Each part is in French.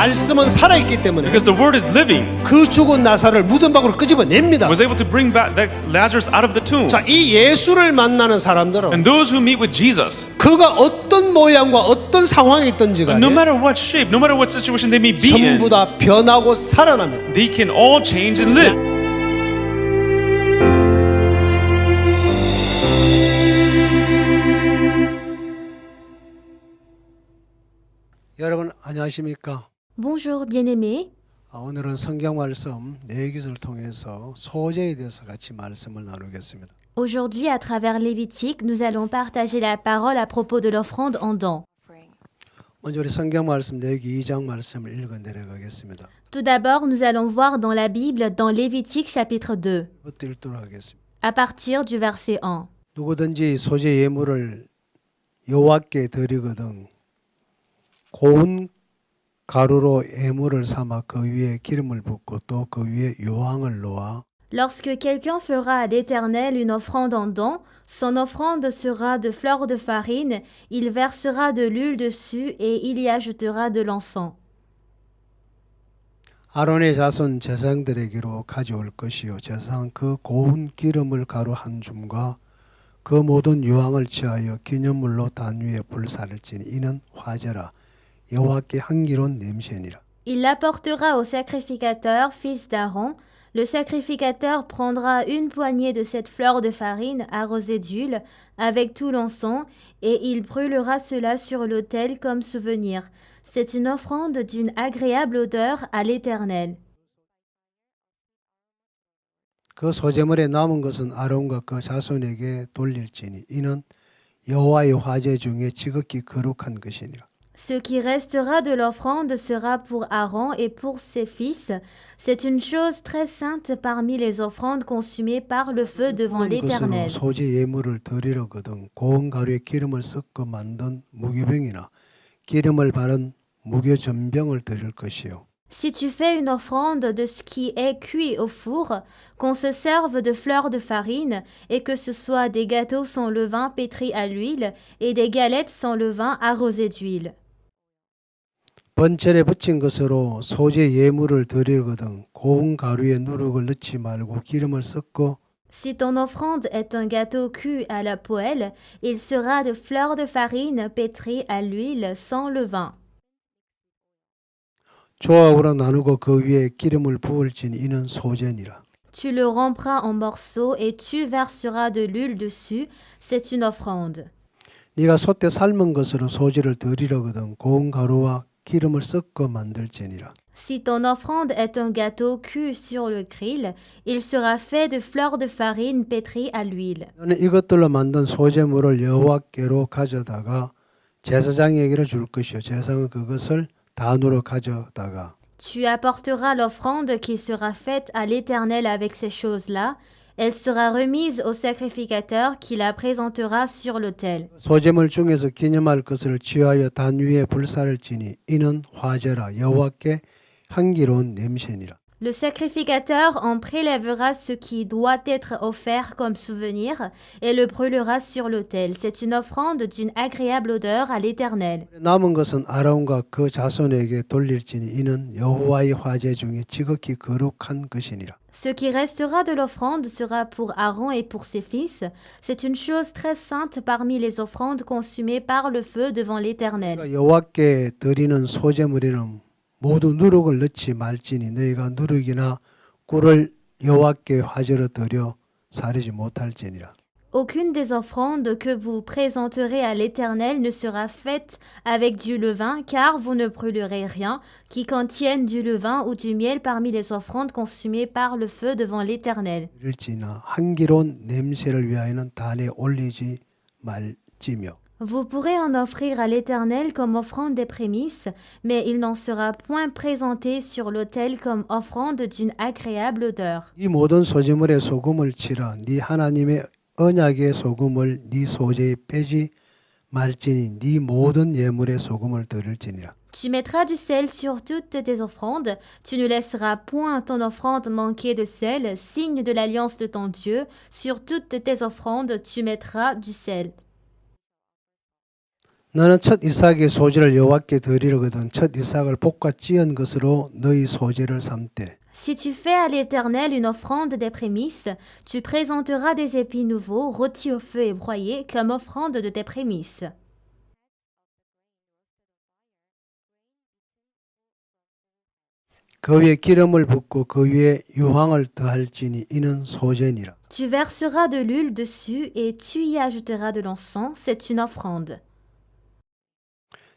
말씀은 살아있기 때문에 Because the word is living, 그 죽은 나사를 무덤 밖으로 끄집어냅니다. was able to bring back that Lazarus out of the tomb. 자, 이 예수를 만나는 사람들은 And those who meet with Jesus, 그가 어떤 모양과 어떤 상황에 있든지 간에 no matter what shape, no matter what situation they may be in, 전부 다 변하고 살아납니다. they can all change and live. 여러분 안녕하십니까? Bonjour bien-aimés. 오늘은 성경 말씀 레위기를 통해서 소재에 대해서 같이 말씀을 나누겠습니다. Aujourd'hui, à travers Lévitique, nous allons partager la parole à propos de l'offrande en dents. 먼저 우리 성경 말씀 레위기 2장 말씀을 읽어 내려가겠습니다. Tout d'abord, nous allons voir dans la Bible, dans Lévitique chapitre 2, 부터 읽도록 하겠습니다. à partir du verset 1. 누구든지 소재 예물을 여호와께 드리거든 고운 가루로 예물을 삼아 그 위에 기름을 붓고 또 그 위에 요항을 놓아 Lorsque quelqu'un fera à l'Éternel une offrande en dents, son offrande sera de fleur de farine, il versera de l'huile dessus et il y ajoutera de l'encens. 아론의 자손 제사장들에게로 가져올 것이요 제사장 그 고운 기름을 가루 한 줌과 그 모든 요항을 취하여 기념물로 단 위에 불사를 지니 이는 화제라 여호와께 향기로운 냄새니라. Il l'apportera au sacrificateur, fils d'Aaron. Le sacrificateur prendra une poignée de cette fleur de farine arrosée d'huile avec tout l'encens et il brûlera cela sur l'autel comme souvenir. C'est une offrande d'une agréable odeur à l'Éternel. 그 소재물에 남은 것은 아론과 그 자손에게 돌릴지니 이는 여호와의 화제 중에 지극히 거룩한 것이니라. Ce qui restera de l'offrande sera pour Aaron et pour ses fils. C'est une chose très sainte parmi les offrandes consumées par le feu devant l'Éternel. 소재 예물을 드리려거든 고운 가루에 기름을 섞어 만든 무교병이나 기름을 바른 무교전병을 드릴 것이요. Si tu fais une offrande de ce qui est cuit au four, qu'on se serve de fleurs de farine, et que ce soit des gâteaux sans levain pétris à l'huile, et des galettes sans levain arrosées d'huile. 번철에 붙인 것으로 소재 예물을 드리거든 고운 가루에 누룩을 넣지 말고 기름을 섞어 Si ton offrande est un gâteau cuit à la poêle, il sera de fleurs de farine pétries à l'huile sans levain. 조각으로 나누고 그 위에 기름을 부을지니 이는 소재니라. Tu le rompras en morceaux et tu verseras de l'huile dessus. C'est une offrande. 네가 솥에 삶은 것으로 소재를 드리려거든 고운 가루와 기름을 섞어 만들지니라. Si ton offrande est un gâteau cuit sur le grill, il sera fait de fleurs de farine pétries à l'huile. 너는 이것들로 만든 소재물을 여호와께로 가져다가 제사장에게로 줄 것이요 제사장은 그것을 단으로 가져다가 Tu apporteras l'offrande qui sera faite à l'Éternel avec ces choses-là. Elle sera remise au sacrificateur qui la présentera sur l'autel. 소재물 중에서 기념할 것을 취하여 단 위에 불사를 지니 이는 화제라 여호와께 향기로운 냄새니라. Le sacrificateur en prélèvera ce qui doit être offert comme souvenir et le brûlera sur l'autel. C'est une offrande d'une agréable odeur à l'Éternel. 남은 것은 아론과 그 자손에게 돌릴지니 이는 여호와의 화제 중에 지극히 거룩한 것이니라. Ce qui restera de l'offrande sera pour Aaron et pour ses fils. C'est une chose très sainte parmi les offrandes consumées par le feu devant l'Éternel. 여호와께 드리는 소재물에는 모두 누룩을 넣지 말지니 너희가 누룩이나 꿀을 여호와께 화제로 드려 사르지 못할지니라. Aucune des offrandes que vous présenterez à l'Éternel ne sera faite avec du levain, car vous ne brûlerez rien qui contienne du levain ou du miel parmi les offrandes consumées par le feu devant l'Éternel. 드릴지나 향기로운 냄새를 위하여는 단에 올리지 말지며 Vous pourrez en offrir à l'Éternel comme offrande des prémices, mais il n'en sera point présenté sur l'autel comme offrande d'une agréable odeur. 이 모든 소재물에 소금을 치라 네 하나님의 언약의 소금을 네 소재에 빼지 말지니 네 모든 예물에 소금을 드릴지니라. Tu mettras du sel sur toutes tes offrandes, tu ne laisseras point ton offrande manquer de sel, signe de l'alliance de ton Dieu, sur toutes tes offrandes tu mettras du sel. 너는 첫 이삭의 소재를 여호와께 드리려거든 첫 이삭을 볶아 찌은 것으로 너희 소재를 삼되 Si tu fais à l'Éternel une offrande des prémices, tu présenteras des épis nouveaux, rôtis au feu et broyés, comme offrande de tes prémices. 그 위에 기름을 붓고 그 위에 유황을 더할지니 이는 소재니라. Tu verseras de l'huile dessus et tu y ajouteras de l'encens, c'est une offrande.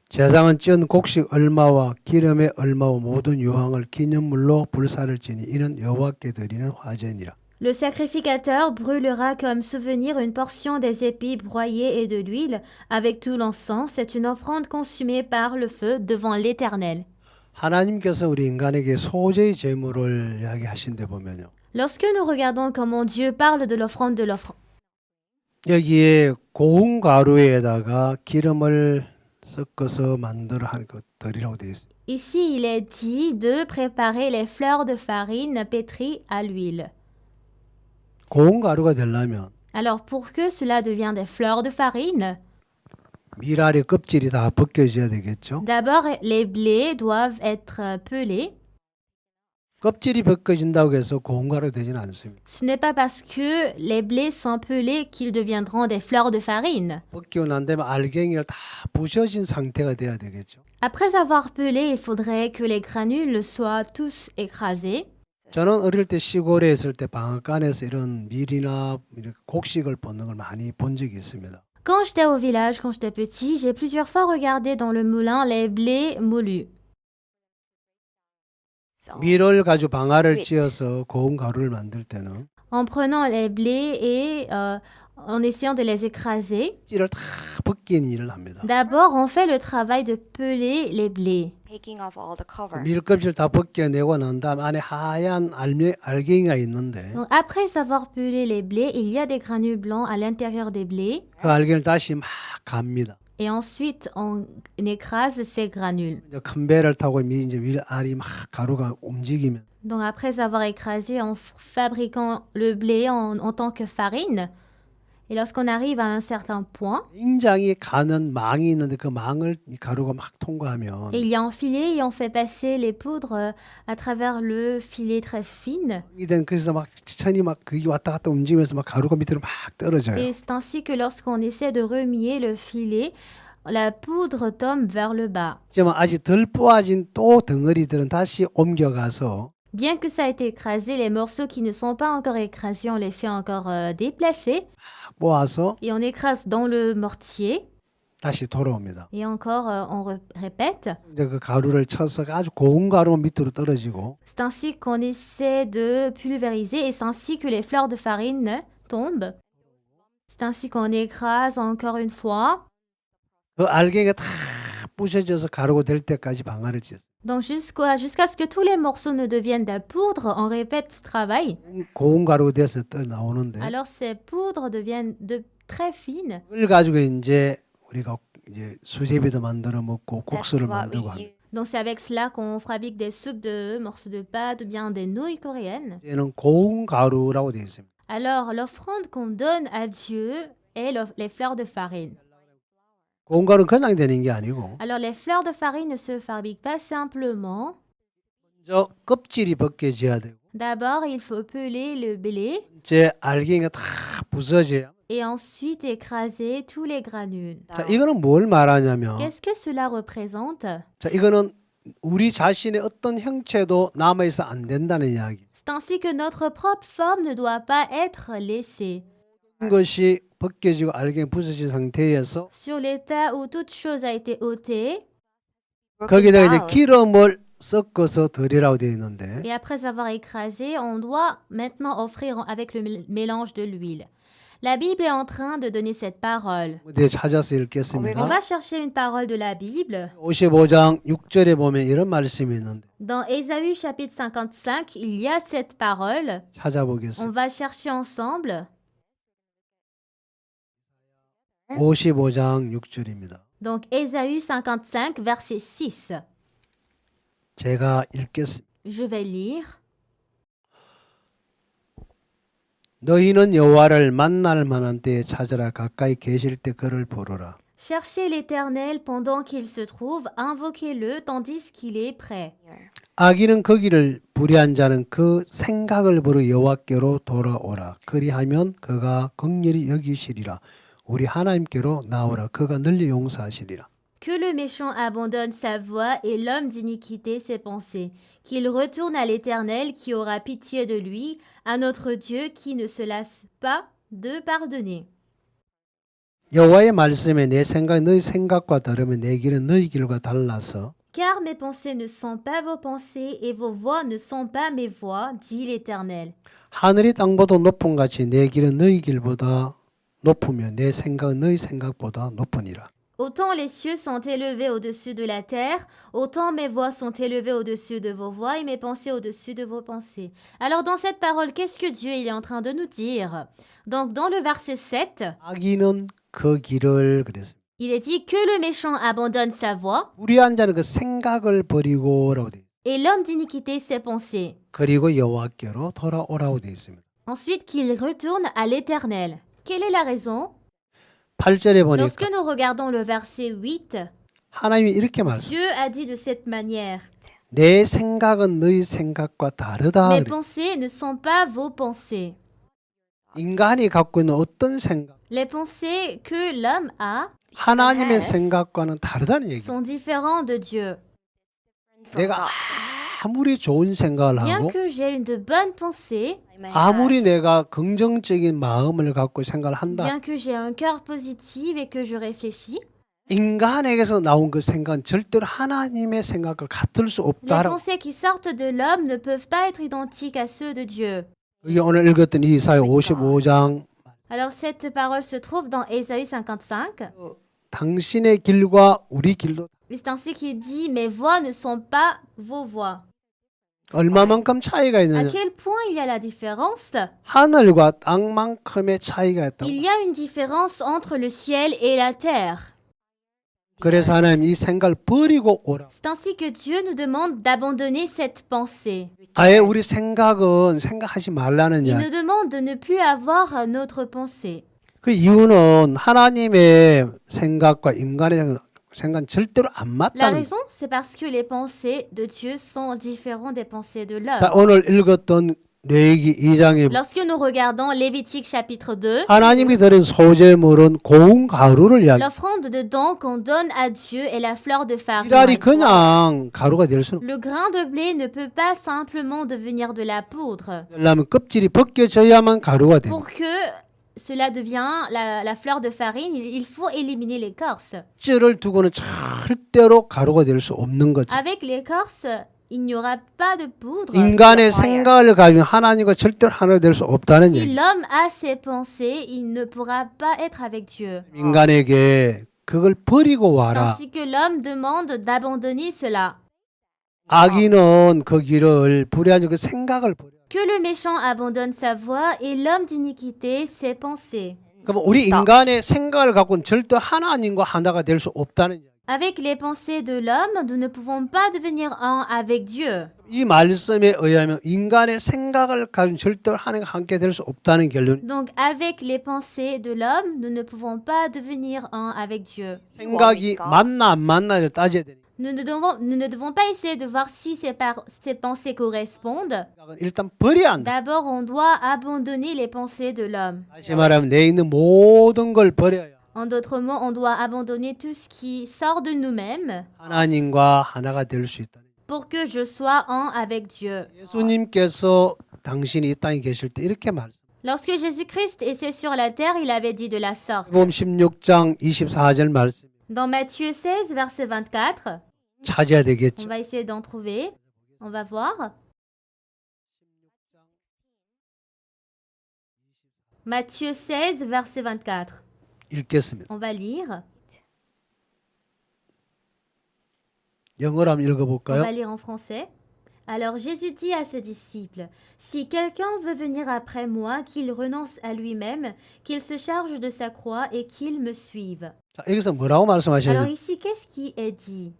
제상은 찌은 곡식 얼마와 기름의 얼마와 모든 유황을 기념물로 불사를 지니 이는 여호와께 드리는 화제니라. Le sacrificateur brûlera comme souvenir une portion des épis broyés et de l'huile, avec tout l'encens, c'est une offrande consumée par le feu devant l'Éternel. 하나님께서 우리 인간에게 소재의 제물을 이야기하신 데 보면요. Lorsque nous regardons comment Dieu parle de l'offrande 여기에 고운 가루에다가 기름을 섞어서 만들어 한 것들이라고 되어 있습니다. Ici, il est dit de préparer les fleurs de farine pétries à l'huile. 고운 가루가 되려면 Alors, pour que cela devienne des fleurs de farine, 밀알의 껍질이 다 벗겨져야 되겠죠. d'abord, les blés doivent être pelés. 껍질이 벗겨진다고 해서 고운 가루 되지는 않습니다. Ce n'est pas parce que les blés sont pelés qu'ils deviendront des fleurs de farine. 벗기고 난 다음에 알갱이를 다 부셔진 상태가 돼야 되겠죠. Après avoir pelé, il faudrait que les granules soient tous écrasés. 저는 어릴 때 시골에 있을 때 방앗간에서 이런 밀이나 이렇게 곡식을 벗는 걸 많이 본 적이 있습니다. Quand j'étais au village, quand j'étais petit, j'ai plusieurs fois regardé dans le moulin les blés moulus. 밀을 가지고 방아를 찧어서 고운 가루를 만들 때는 En prenant les blés et en essayant de les écraser, 찌를 다 벗기는 일을 합니다. d'abord on fait le travail de peler les blés. taking off all the cover. 밀 껍질 다 벗겨내고 난 다음 안에 하얀 알갱이가 있는데 Donc, après avoir pelé les blés, il y a des granules blancs à l'intérieur des blés. 그 알갱이를 다시 막 갑니다. Et ensuite, on écrase ces granules. 이제 큰 배를 타고 이제 밀알이 막 가루가 움직이면 Donc après avoir écrasé en fabriquant le blé en tant que farine, et lorsqu'on arrive à un certain point, 굉장히 가는 망이 있는데 그 망을 이 가루가 막 통과하면 et il y a un filet et on fait passer les poudres à travers le filet très fine. 이된 그래서 막 천천히 막 그게 왔다 갔다 움직이면서 막 가루가 밑으로 막 떨어져요. Et c'est ainsi que lorsqu'on essaie de remuer le filet, la poudre tombe vers le bas. 하지만 아직 덜 뿌아진 또 덩어리들은 다시 옮겨가서 Bien que ça ait été écrasé, les morceaux qui ne sont pas encore écrasés, on les fait encore déplacer 모아서 et on écrase dans le mortier 다시 돌아옵니다. et encore répète. 이제 그 가루를 쳐서 아주 고운 가루만 밑으로 떨어지고 C'est ainsi qu'on essaie de pulvériser et c'est ainsi que les fleurs de farine tombent. C'est ainsi qu'on écrase encore une fois. 그 알갱이가 다 부셔져서 가루가 될 때까지 방아를 찧었어요. Donc jusqu'à ce que tous les morceaux ne deviennent de la poudre, on répète ce travail. 고운 가루 돼서 떠 나오는데 Alors ces poudres deviennent de très fines. 그걸 가지고 이제 우리가 이제 수제비도 만들어 먹고 That's 국수를 what we 만들고 합니다. use. Donc c'est avec cela qu'on fabrique des soupes de morceaux de pâte ou bien des nouilles coréennes. 얘는 고운 가루라고 되어 있습니다. Alors l'offrande qu'on donne à Dieu est les fleurs de farine. 고운 가루는 그냥 되는 게 아니고 Alors les fleurs de farine ne se fabriquent pas simplement. 저 껍질이 벗겨져야 되고 D'abord, il faut peler le blé 제 알갱이가 다 부서져야. et ensuite écraser tous les granules. 자, 이거는 뭘 말하냐면 Qu'est-ce que cela représente? 자, 이거는 우리 자신의 어떤 형체도 남아 있어 안 된다는 이야기. C'est ainsi que notre propre forme ne doit pas être laissée. 것이 벗겨지고 알갱이 부서진 상태에서 Sur l'état où toute chose a été ôtée, Broken 거기다가 이제 down. 기름을 섞어서 드리라고 되어 있는데 et après avoir écrasé, on doit maintenant offrir avec le mélange de l'huile. La Bible est en train de donner cette parole. 어디에 찾아서 On 읽겠습니다. va chercher une parole de la Bible. 55장 6절에 보면 이런 말씀이 있는데 Dans Ésaü chapitre 55, il y a cette parole. On 찾아보겠습니다. va chercher ensemble. 55장 6절입니다. Donc Ésaü 55, verset 6. 제가 읽겠습니다. Je vais lire. 너희는 여호와를 만날 만한 때에 찾으라 가까이 계실 때 그를 부르라. Cherchez l'Éternel pendant qu'il se trouve, invoquez-le tandis qu'il est prêt. Here. 악인은 거기를 불의한 자는 그 생각을 버려 여호와께로 돌아오라. 그리하면 그가 긍휼히 여기시리라. 우리 하나님께로 나오라. 그가 널리 용서하시리라. Que le méchant abandonne sa voie et l'homme d'iniquité ses pensées. Qu'il retourne à l'Éternel qui aura pitié de lui, à notre Dieu qui ne se lasse pas de pardonner. 여호와의 말씀에 내 생각이 너희 생각과 다르면 내 길은 너희 길과 달라서 Car mes pensées ne sont pas vos pensées et vos voies ne sont pas mes voies, dit l'Éternel. 하늘이 땅보다 높은 같이 내 길은 너희 길보다 높으며 내 생각은 너희 생각보다 높으니라. Autant les cieux sont élevés au-dessus de la terre, autant mes voies sont élevées au-dessus de vos voies et mes pensées au-dessus de vos pensées. Alors dans cette parole, qu'est-ce que Dieu il est en train de nous dire? Donc dans le verset 7, 악인은 그 길을 그랬습니다. il est dit que le méchant abandonne sa voie 불의한 자는 그 생각을 버리고라고 돼 있습니다. et l'homme d'iniquité ses pensées. 그리고 여호와께로 돌아오라고 돼 있습니다. Ensuite qu'il retourne à l'Éternel. Quelle est la raison? 8절에 Lorsque 보니까 nous regardons le verset 8, 하나님이 이렇게 말씀. Dieu a dit de cette manière, 내 생각은 너희 생각과 다르다. mes 그래. pensées ne sont pas vos pensées. 인간이 갖고 있는 어떤 생각, Les pensées que l'homme a 하나님의 has 생각과는 다르다는 얘기. sont différentes de Dieu. From 내가 God. 아무리 좋은 생각을 Bien 하고 que j'ai une de bonnes pensées, I may 아무리 have 내가 긍정적인 마음을 갖고 생각을 한다. bien que j'ai un cœur positif et que je réfléchis, 인간에게서 나온 그 생각은 절대로 하나님의 생각과 같을 수 les 없다라고. pensées qui sortent de l'homme ne peuvent pas être identiques à ceux de Dieu. 이게 오늘 읽었던 이사야 55장 Alors cette parole se trouve dans Ésaïe 55. 당신의 길과 우리 길도 Et c'est ainsi qu'il dit, mes voies ne sont pas vos voies. 얼마만큼 차이가 À 있느냐. quel point il y a la différence? 하늘과 땅만큼의 차이가 있다고. Il y a une différence entre le ciel et la terre. 그래서 하나님 이 생각을 버리고 오라. C'est ainsi que Dieu nous demande d'abandonner cette pensée. 아예 우리 생각은 생각하지 말라는 Il 이야기. nous demande de ne plus avoir notre pensée. 그 이유는 하나님의 생각과 인간의 생각은 절대로 안 La 맞다는. raison, c'est parce que les pensées de Dieu sont différentes des pensées de 자, l'homme. 오늘 읽었던 레위기 2장에 Lorsque nous regardons Lévitique chapitre 2, 하나님이 드린 소재물은 고운 가루를 이야기. l'offrande de dons qu'on donne à Dieu est la fleur de farine. 이랄이 그냥 가루가 될 수는 Le grain de blé ne peut pas simplement devenir de la poudre. 없으려면 껍질이 벗겨져야만 가루가 됩니다. Pour que cela devient la fleur de farine, il faut éliminer l'écorce. 껍질을 두고는 절대로 가루가 될 수 없는 거죠. Avec l'écorce, il n'y aura pas de poudre. 인간의 생각을 가지고 하나님과 절대로 하나 될 수 없다는 Si 얘기. l'homme a ses pensées, il ne pourra pas être avec Dieu. 인간에게 그걸 버리고 와라. Ainsi que l'homme demande d'abandonner cela. 악인은 그 길을 불의하는 그 생각을 버려. Que le méchant abandonne sa voie et l'homme d'iniquité ses pensées. 그럼 우리 인간의 생각을 갖고는 절대 하나님과 하나가 될 수 없다는 얘기. Avec les pensées de l'homme, nous ne pouvons pas devenir un avec Dieu. 이 말씀에 의하면 인간의 생각을 가지고 절대로 하나님과 함께 될 수 없다는 결론. Donc avec les pensées de l'homme, nous ne pouvons pas devenir un avec Dieu. 생각이 맞나 안 맞나를 따져야 되니까. Nous ne devons pas essayer de voir si ces pensées correspondent. 일단 버려야 한다. D'abord, on doit abandonner les pensées de l'homme. 다시 말하면 내 있는 모든 걸 버려야 En d'autres mots, on doit abandonner tout ce qui sort de nous-mêmes 하나님과 하나가 될 수 있다. pour que je sois un avec Dieu. 예수님께서 당신이 이 땅에 계실 때 이렇게 말씀. Lorsque Jésus-Christ était sur la terre, il avait dit de la sorte. 마태복음 16장 24절 말씀 Dans Matthieu 16, verset 24, 찾아야 on 되겠죠. va essayer d'en trouver. On va voir. Matthieu 16, verset 24. 읽겠습니다. On va lire. 영어로 한번 On 읽어볼까요? va lire en français. Alors Jésus dit à ses disciples, si quelqu'un veut venir après moi, qu'il renonce à lui-même, qu'il se charge de sa croix et qu'il me suive. 자, 여기서 뭐라고 Alors 말씀하시냐? ici, qu'est-ce qui est dit?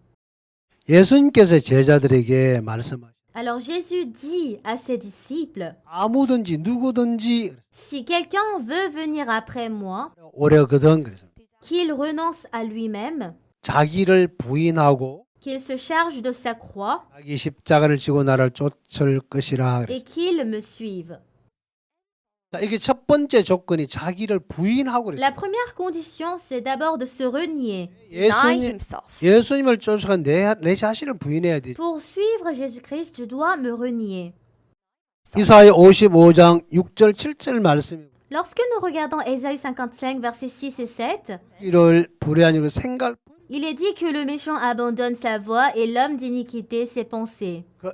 예수님께서 제자들에게 말씀하시죠. Alors Jésus dit à ses disciples, 아무든지 누구든지 si quelqu'un veut venir après moi, 오려거든 그래서 qu'il renonce à lui-même, 자기를 부인하고 qu'il se charge de sa croix 자기 십자가를 지고 나를 쫓을 것이라 et 그랬어요. qu'il me suive. 자, 이게 첫 번째 조건이 자기를 부인하고 La 그랬어요. première condition, c'est d'abord de se renier. Deny 예수님, himself. 예수님을 쫓아가 내 자신을 부인해야 돼. Pour suivre Jésus-Christ, je dois me renier. 이사야 55장 6절 7절 말씀이 Lorsque nous regardons Ésaïe 55, versets 6 et 7, 이를 불의하니까 생각 il est dit que le méchant abandonne sa voie et l'homme d'iniquité ses pensées. 그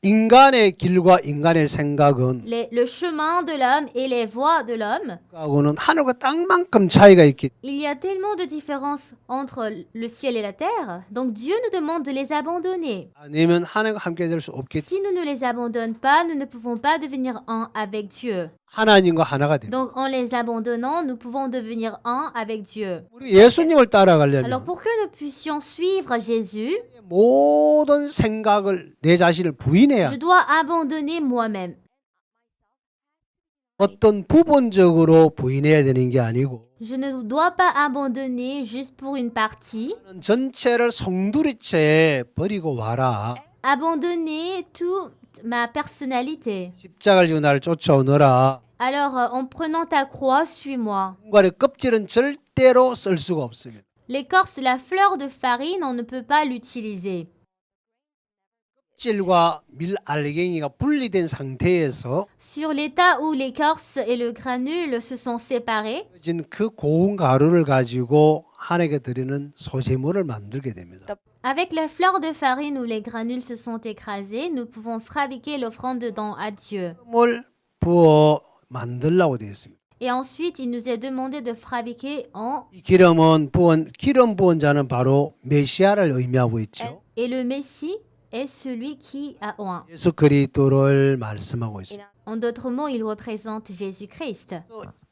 인간의 길과 인간의 생각은 Le chemin de l'homme et les voies de l'homme, 하고는 하늘과 땅만큼 차이가 있기. il y a tellement de différence entre le ciel et la terre, donc Dieu nous demande de les abandonner. 아니면 하나님과 함께 될 수 없기. Si nous ne les abandonnons pas, nous ne pouvons pas devenir un avec Dieu. 하나님과 하나가 됩니다. Donc en les abandonnant, nous pouvons devenir un avec Dieu. 우리 예수님을 Alors 따라가려면 pour que nous puissions suivre Jésus, 모든 생각을 내 자신을 부인해야 je dois abandonner moi-même. 어떤 부분적으로 부인해야 되는 게 아니고 Je ne dois pas abandonner juste pour une partie. 전체를 송두리째 버리고 와라. Abandonner toute ma personnalité. 십자가를 지고 나를 쫓아오너라. Alors en prenant ta croix, suis-moi. 인간의 껍질은 절대로 쓸 수가 없습니다. L'écorce, la fleur de farine, on ne peut pas l'utiliser. 껍질과 밀알갱이가 분리된 상태에서 Sur l'état où l'écorce et le granule se sont séparés, 진 그 고운 가루를 가지고 하나님께 드리는 소제물을 만들게 됩니다. avec la fleur de farine où les granules se sont écrasés, nous pouvons fabriquer l'offrande dedans à Dieu. 물 부어 만들라고 되어 있습니다. Et ensuite, il nous est demandé de fabriquer en... 이 기름 부은 자는 바로 메시아를 의미하고 있죠. Et le Messie est celui qui a oint. 예수 그리스도를 말씀하고 있습니다. En d'autres mots, il représente Jésus-Christ.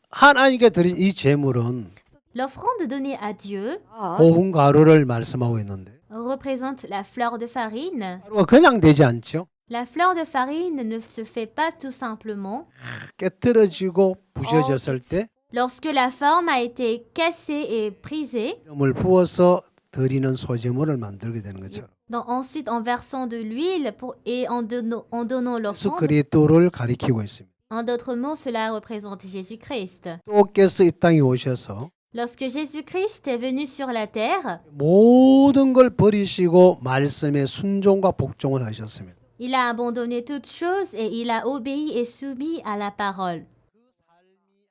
하나님께 드린 이 제물은 L'offrande donnée à Dieu 고운 가루를 말씀하고 있는데 représente la fleur de farine. 가루가 그냥 되지 않죠. La fleur de farine ne se fait pas tout simplement. 깨뜨려지고 부셔졌을 때 Lorsque la forme a été cassée et brisée, 기름을 부어서 드리는 소제물을 만들게 되는 거죠. ensuite en versant de l'huile et en donnant 예수 l'offrande, 그리스도를 가리키고 있습니다. en d'autres mots, cela représente Jésus-Christ. 또께서 이 땅에 오셔서 Lorsque Jésus-Christ est venu sur la terre, 모든 걸 버리시고 말씀에 순종과 복종을 하셨습니다. il a abandonné toutes choses et il a obéi et soumis à la parole.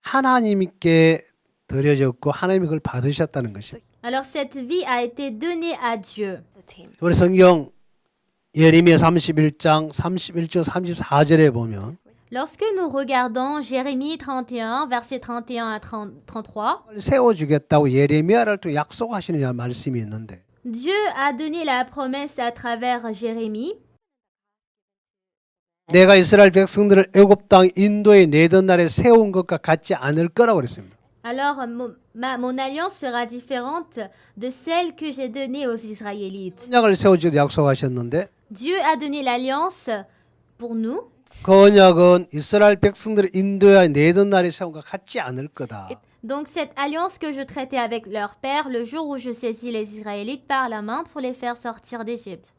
하나님께 드려졌고 하나님이 그걸 받으셨다는 것입니다. Alors cette vie a été donnée à Dieu. 우리 성경 예레미야 31장 31절 34절에 보면 Lorsque nous regardons Jérémie 31, versets 31 à 33, 세워주겠다고 예레미야를 또 약속하시는 말씀이 있는데 Dieu a donné la promesse à travers Jérémie. 내가 이스라엘 백성들을 애굽 땅 인도에 내던 날에 세운 것과 같지 않을 거라고 그랬습니다. Alors mon alliance sera différente de celle que j'ai donnée aux Israélites. 언약을 세워주기로 약속하셨는데 Dieu a donné l'alliance pour nous. 그 언약은 이스라엘 백성들을 인도에 내던 날에 세운 것과 같지 않을 거다. Donc cette alliance que je traitais avec leur père le jour où je saisis les Israélites par la main pour les faire sortir d'Égypte.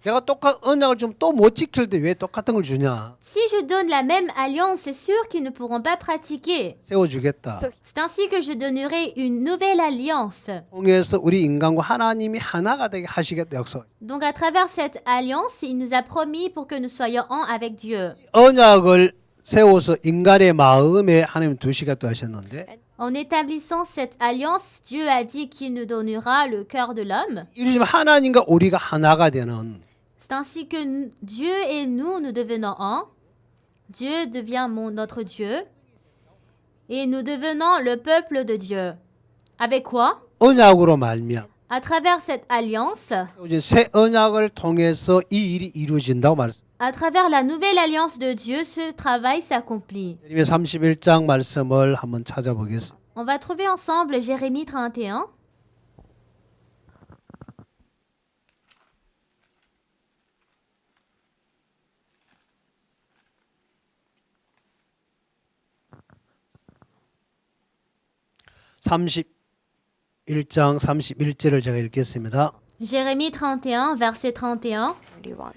내가 똑같은 언약을 좀 또 못 지킬 때 왜 똑같은 걸 주냐? Si je donne la même alliance, c'est sûr qu'ils ne pourront pas pratiquer. 세워주겠다. C'est ainsi que je donnerai une nouvelle alliance. 통해서 우리 인간과 하나님이 하나가 되게 하시겠다 약속. Donc à travers cette alliance, il nous a promis pour que nous soyons un avec Dieu. 언약을 세워서 인간의 마음에 하나님 두시겠다 하셨는데 En établissant cette alliance, Dieu a dit qu'il nous donnera le cœur de l'homme. 이러지만 하나님과 우리가 하나가 되는 C'est ainsi que Dieu et nous devenons un. Dieu devient notre Dieu. Et nous devenons le peuple de Dieu. Avec quoi? 언약으로 말미암아 À travers cette alliance, 새 언약을 통해서 이 일이 이루어진다고 말씀. à travers la nouvelle alliance de Dieu, ce travail s'accomplit. 예레미야 31장 말씀을 한번 찾아보겠습니다. On va trouver ensemble Jérémie 31. 1장 31절을 제가 읽겠습니다. Jérémie 31, verset 31. 31.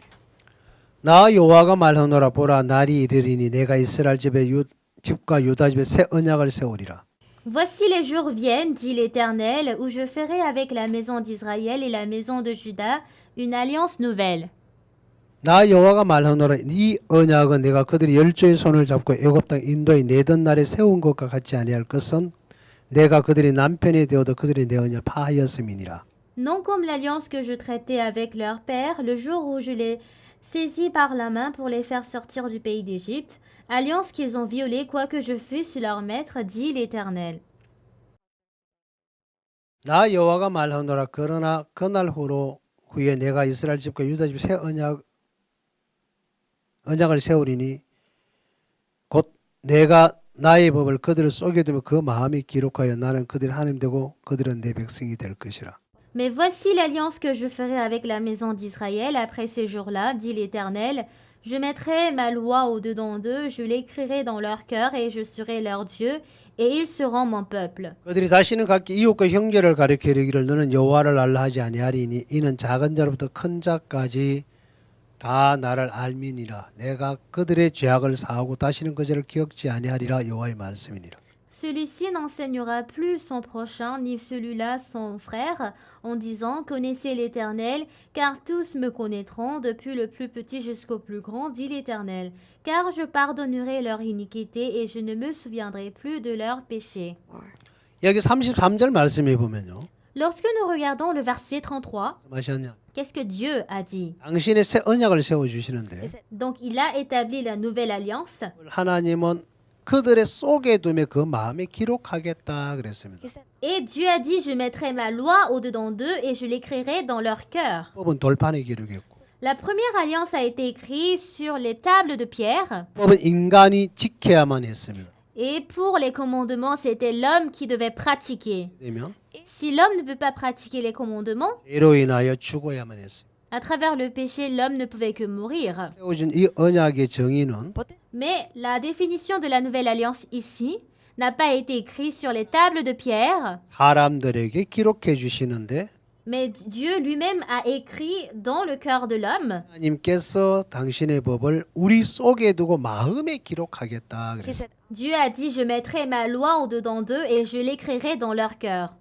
나 여호와가 말하노라 보라 날이 이르리니 내가 이스라엘 집과 유다 집에 새 언약을 세우리라. Voici les jours viennent, dit l'Éternel, où je ferai avec la maison d'Israël et la maison de Juda une alliance nouvelle. 나 여호와가 말하노라 이 언약은 내가 그들이 열조의 손을 잡고 애굽 땅 인도에 내던 날에 세운 것과 같지 아니할 것은 내가 그들이 남편이 되어도 그들이 내 언약을 파하였음이니라. Non comme l'alliance que je traitais avec leur père le jour où je les saisis par la main pour les faire sortir du pays d'Égypte, alliance qu'ils ont violée quoique je fusse leur maître, dit l'Éternel. 나 여호와가 말하노라 그러나 그날 후에 내가 이스라엘 집과 유다 집에 새 언약을 세우리니 곧 내가 나의 법을 그들을 속에 두며 그 마음이 기록하여 나는 그들의 하나님 되고 그들은 내 백성이 될 것이라. Mais voici l'alliance que je ferai avec la maison d'Israël après ces jours-là, dit l'Éternel. Je mettrai ma loi au-dedans d'eux, je l'écrirai dans leur cœur et je serai leur Dieu, et ils seront mon peuple. 그들이 다시는 각기 이웃과 형제를 가리켜 이르기를 너는 여호와를 알라 하지 아니하리니 이는 작은 자로부터 큰 자까지 다 나를 알미니라. 내가 그들의 죄악을 사하고 다시는 그 죄를 기억지 아니하리라. 여호와의 말씀이니라. Celui-ci n'enseignera plus son prochain, ni celui-là son frère, en disant « Connaissez l'Éternel, car tous me connaîtront, depuis le plus petit jusqu'au plus grand, dit l'Éternel. Car je pardonnerai leur iniquité et je ne me souviendrai plus de leurs péchés. 여기 33절 말씀해 보면요. » Lorsque nous regardons le verset 33, 마시았냐? qu'est-ce que Dieu a dit? 당신의 새 언약을 세워 주시는데 Donc il a établi la nouvelle alliance. 하나님은 그들의 속에 두며 그 마음에 기록하겠다 그랬습니다. He said, Et Dieu a dit, je mettrai ma loi au-dedans d'eux et je l'écrirai dans leur cœur. 법은 돌판에 기록했고 La première alliance a été écrite sur les tables de pierre. 법은 인간이 지켜야만 했습니다. Et pour les commandements, c'était l'homme qui devait pratiquer. 되면 Si l'homme ne peut pas pratiquer les commandements, 죄로 인하여 죽어야만 했습니다. à travers le péché, l'homme ne pouvait que mourir. 세워진 이 언약의 정의는 but Mais la définition de la nouvelle alliance ici n'a pas été écrite sur les tables de pierre, 사람들에게 기록해 주시는데 mais Dieu lui-même a écrit dans le cœur de l'homme. 하나님께서 당신의 법을 우리 속에 두고 마음에 기록하겠다 he 그랬어요. said, Dieu a dit, je mettrai ma loi au-dedans d'eux et je l'écrirai dans leur cœur.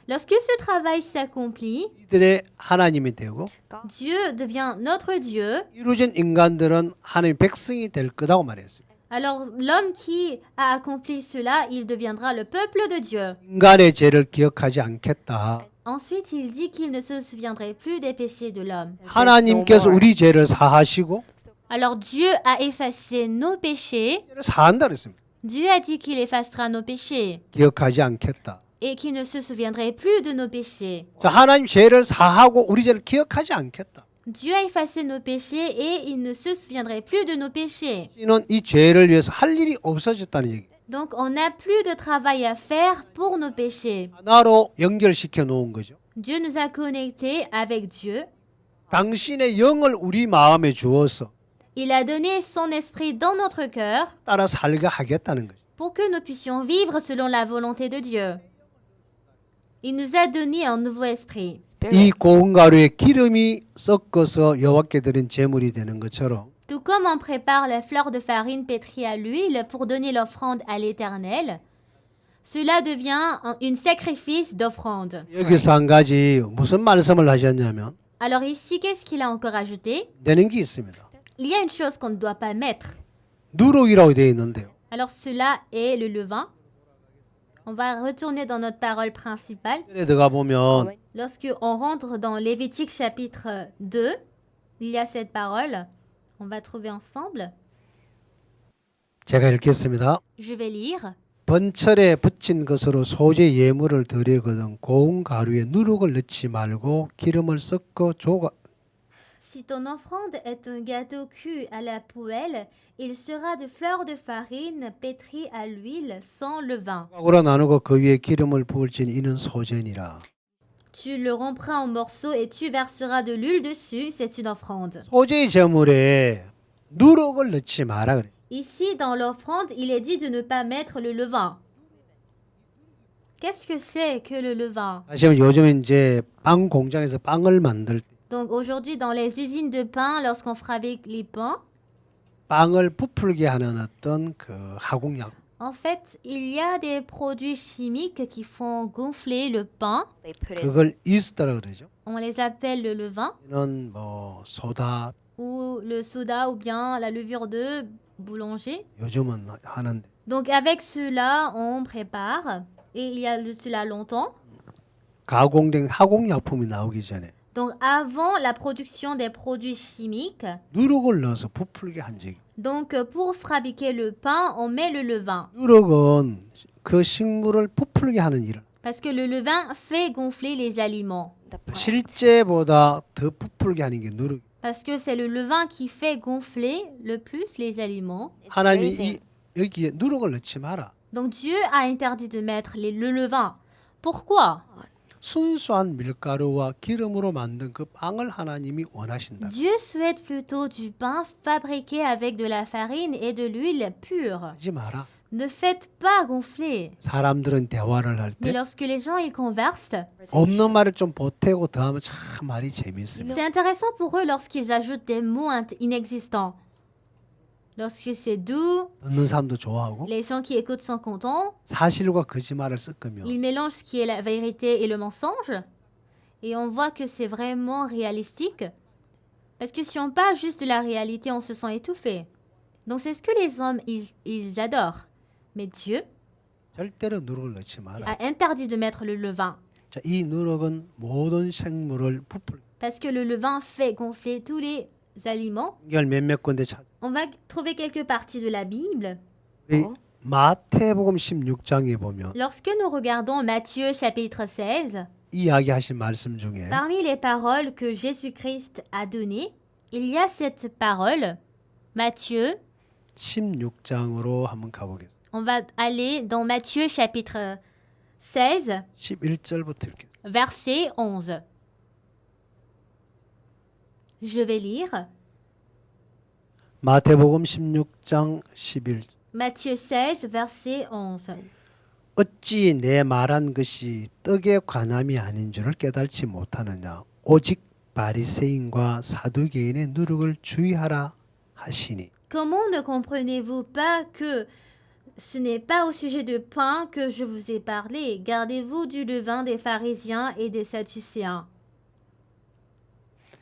Lorsque ce travail s'accomplit, 이들의 하나님이 되고 Dieu devient notre Dieu. 이루어진 인간들은 하나님의 백성이 될 거라고 말했습니다. Alors l'homme qui a accompli cela, il deviendra le peuple de Dieu. 인간의 죄를 기억하지 않겠다. Ensuite, il dit qu'il ne se souviendrait plus des péchés de l'homme. 하나님께서 우리 죄를 사하시고 Alors Dieu a effacé nos péchés. 죄를 사한다 그랬습니다. Dieu a dit qu'il effacera nos péchés 기억하지 않겠다. et qu'il ne se souviendrait plus de nos péchés. 자, 하나님 죄를 사하고 우리 죄를 기억하지 않겠다. Dieu a effacé nos péchés et il ne se souviendrait plus de nos péchés. 이는 이 죄를 위해서 할 일이 없어졌다는 얘기. Donc on n'a plus de travail à faire pour nos péchés. 하나로 연결시켜 놓은 거죠. Dieu nous a connectés avec Dieu. 당신의 영을 우리 마음에 주어서 Il a donné son esprit dans notre cœur 따라 살게 하겠다는 거죠. pour que nous puissions vivre selon la volonté de Dieu. Il nous a donné un nouveau esprit. 이 고운 가루에 기름이 섞어서 여호와께 드린 제물이 되는 것처럼 Tout comme on prépare la fleur de farine pétrie à l'huile pour donner l'offrande à l'Éternel, cela devient un sacrifice d'offrande. 여기서 한 가지 무슨 말씀을 하셨냐면 Alors ici, qu'est-ce qu'il a encore ajouté? 되는 게 있습니다. Il y a une chose qu'on ne doit pas mettre. 누룩이라고 되어 있는데요. Alors cela est le levain. On va retourner dans notre parole principale. 전에 들어가 보면 Lorsque on rentre dans Lévitique chapitre 2, il y a cette parole. On va trouver ensemble. 제가 읽겠습니다. Je vais lire. 번철에 붙인 것으로 소재 예물을 드리거든 고운 가루에 누룩을 넣지 말고 기름을 섞어 Si ton offrande est un gâteau cuit à la poêle, il sera de fleurs de farine pétrie à l'huile sans levain. 조각으로 나누고 그 위에 기름을 부을지니 이는 소재니라. Tu le rompras en morceaux et tu verseras de l'huile dessus, c'est une offrande. 소재의 제물에 누룩을 넣지 마라 그래. Ici, dans l'offrande, il est dit de ne pas mettre le levain. Qu'est-ce que c'est que le levain? 다시 한번 요즘 이제 빵 공장에서 빵을 만들 때 Donc aujourd'hui, dans les usines de pain, lorsqu'on fabrique les pains, 빵을 부풀게 하는 어떤 그 화공약 en fait, il y a des produits chimiques qui font gonfler le pain. They put in 그걸 이스트라 그러죠. On les appelle le levain 이는 뭐 소다 ou le soda ou bien la levure de boulanger. 요즘은 하는데 Donc avec cela, on prépare et il y a cela longtemps. 가공된 화공약품이 나오기 전에 Donc avant la production des produits chimiques, 누룩을 넣어서 부풀게 한 적이. donc pour fabriquer le pain, on met le levain. 누룩은 그 식물을 부풀게 하는 일을 Parce que le levain fait gonfler les aliments. the plant. 실제보다 더 부풀게 하는 게 누룩. Parce que c'est le levain qui fait gonfler le plus les aliments. It's 하나님이 raising. 여기에 누룩을 넣지 마라. Donc Dieu a interdit de mettre le levain. Pourquoi? 순수한 밀가루와 기름으로 만든 그 빵을 하나님이 원하신다. Dieu souhaite plutôt du pain fabriqué avec de la farine et de l'huile pure. 하지 마라. Ne faites pas gonfler. 사람들은 대화를 할 Mais 때 lorsque les gens ils conversent, 없는 말을 좀 보태고 더하면 참 말이 재미있습니다. c'est intéressant pour eux lorsqu'ils ajoutent des mots inexistants. Lorsque c'est doux, 듣는 사람도 좋아하고 les gens qui écoutent sont contents. 사실과 거짓말을 섞으면 Ils mélangent ce qui est la vérité et le mensonge. Et on voit que c'est vraiment réalistique. Parce que si on parle juste de la réalité, on se sent étouffé. Donc c'est ce que les hommes, ils adorent. Mais Dieu 절대로 누룩을 넣지 마라. a interdit de mettre le levain. 자, 이 누룩은 모든 생물을 부풀. Parce que le levain fait gonfler tous les aliments. 이걸 몇몇 군데 찾. On va trouver quelques parties de la Bible. 우리 마태복음 16장에 보면 Lorsque nous regardons Matthieu chapitre 16, 이야기하신 말씀 중에 parmi les paroles que Jésus-Christ a données, il y a cette parole, Matthieu. 16장으로 한번 가보겠습니다. On va aller dans Matthieu chapitre 16, 11절부터 읽겠습니다. verset 11. Je vais lire 마태복음 16장 11절. Matthieu 16, verset 11. 어찌 내 말한 것이 떡의 관함이 아닌 줄을 깨달지 못하느냐. 오직 바리새인과 사두개인의 누룩을 주의하라 하시니. Comment ne comprenez-vous pas que ce n'est pas au sujet de pain que je vous ai parlé? Gardez-vous du levain des pharisiens et des sadducéens.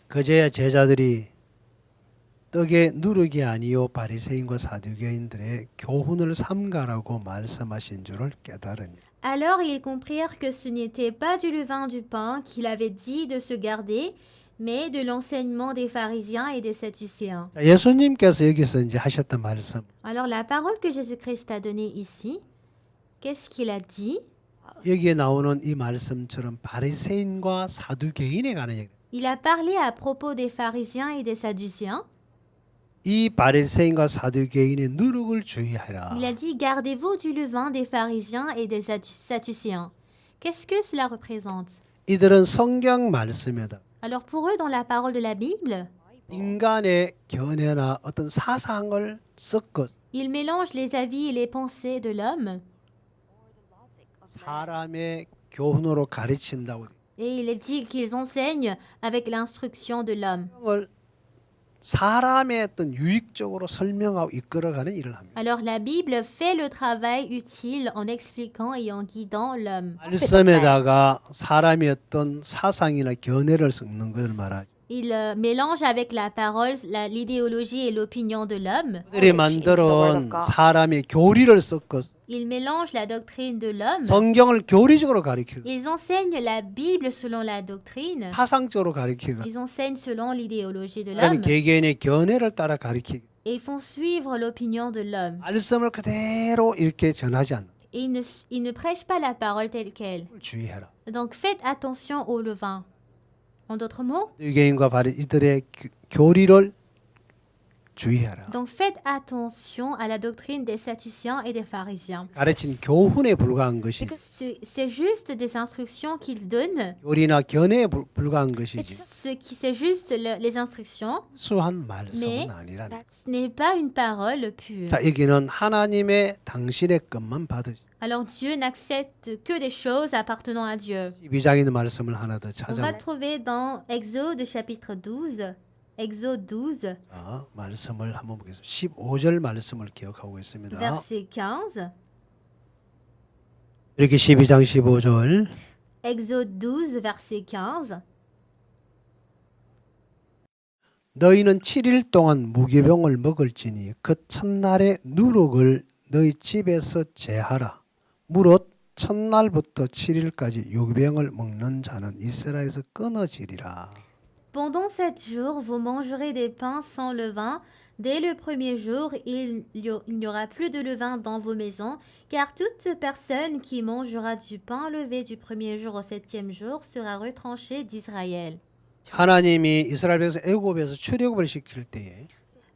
그제야 제자들이 떡의 누룩이 아니요 바리새인과 사두개인들의 교훈을 삼가라고 말씀하신 줄을 깨달으니. Alors ils comprirent que ce n'était pas du levain du pain qu'il avait dit de se garder, mais de l'enseignement des pharisiens et des sadducéens. 자, 예수님께서 여기서 이제 하셨던 말씀. Alors la parole que Jésus-Christ a donnée ici, qu'est-ce qu'il a dit? 여기에 나오는 이 말씀처럼 바리새인과 사두개인에 관한 얘기. Il a parlé à propos des pharisiens et des sadducéens. 이 바리새인과 사두개인의 누룩을 주의하라. Il a dit gardez-vous du levain des pharisiens et des sadducéens. Qu'est-ce que cela représente? 이들은 성경 말씀에다 Alors pour eux, dans la parole de la Bible, 인간의 견해나 어떤 사상을 섞어 ils mélangent les avis et les pensées de l'homme 사람의 교훈으로 가르친다고. et il est dit qu'ils enseignent avec l'instruction de l'homme. 성경을 사람의 어떤 유익적으로 설명하고 이끌어가는 일을 합니다. Alors la Bible fait le travail utile en expliquant et en guidant l'homme. 말씀에다가 사람의 어떤 사상이나 견해를 섞는 것을 말하죠. Il mélange avec la parole l'idéologie et l'opinion de l'homme. 그들이 만들어온 사람의 교리를 섞어 Il mélange la doctrine de l'homme. 성경을 교리적으로 가르치고 Ils enseignent la Bible selon la doctrine. 사상적으로 가르치고 Ils enseignent selon l'idéologie de 그다음에 l'homme. 개개인의 견해를 따라 가르치고 Et ils font suivre l'opinion de l'homme. 말씀을 그대로 이렇게 전하지 않는 Et ils ne prêchent pas la parole telle qu'elle. 걸 주의해라. Donc faites attention au levain. En d'autres mots, 유대인과 바리 이들의 교리를 주의해라. donc faites attention à la doctrine des sadduciens et des pharisiens. 가르친 교훈에 불과한 것이 C'est juste des instructions qu'ils donnent. 교리나 견해에 불과한 것이지 C'est juste les instructions. 수한 말씀은 네. 아니라. Ce n'est pas une parole pure. 자 여기는 하나님의 당신의 것만 받으시. Alors Dieu n'accepte que des choses appartenant à Dieu. 12장에 있는 말씀을 하나 더 On va 찾아보자. trouver dans Exode chapitre 12. Exode 12, 말씀을 한번 보겠습니다. 15절 말씀을 기억하고 있습니다. verset 15. 이렇게 12장 15절 Exode 12, verset 15. 너희는 7일 동안 무교병을 먹을지니 그 첫날의 누룩을 너희 집에서 제하라. 무릇 첫날부터 7일까지 유병을 먹는 자는 이스라엘에서 끊어지리라. Pendant 7 jours, vous mangerez des pains sans levain. Dès le premier jour, il n'y aura plus de levain dans vos maisons, car toute personne qui mangera du pain levé du premier jour au 7e jour sera retranchée d'Israël. 하나님이 이스라엘 백성 애굽에서 출애굽을 시킬 때에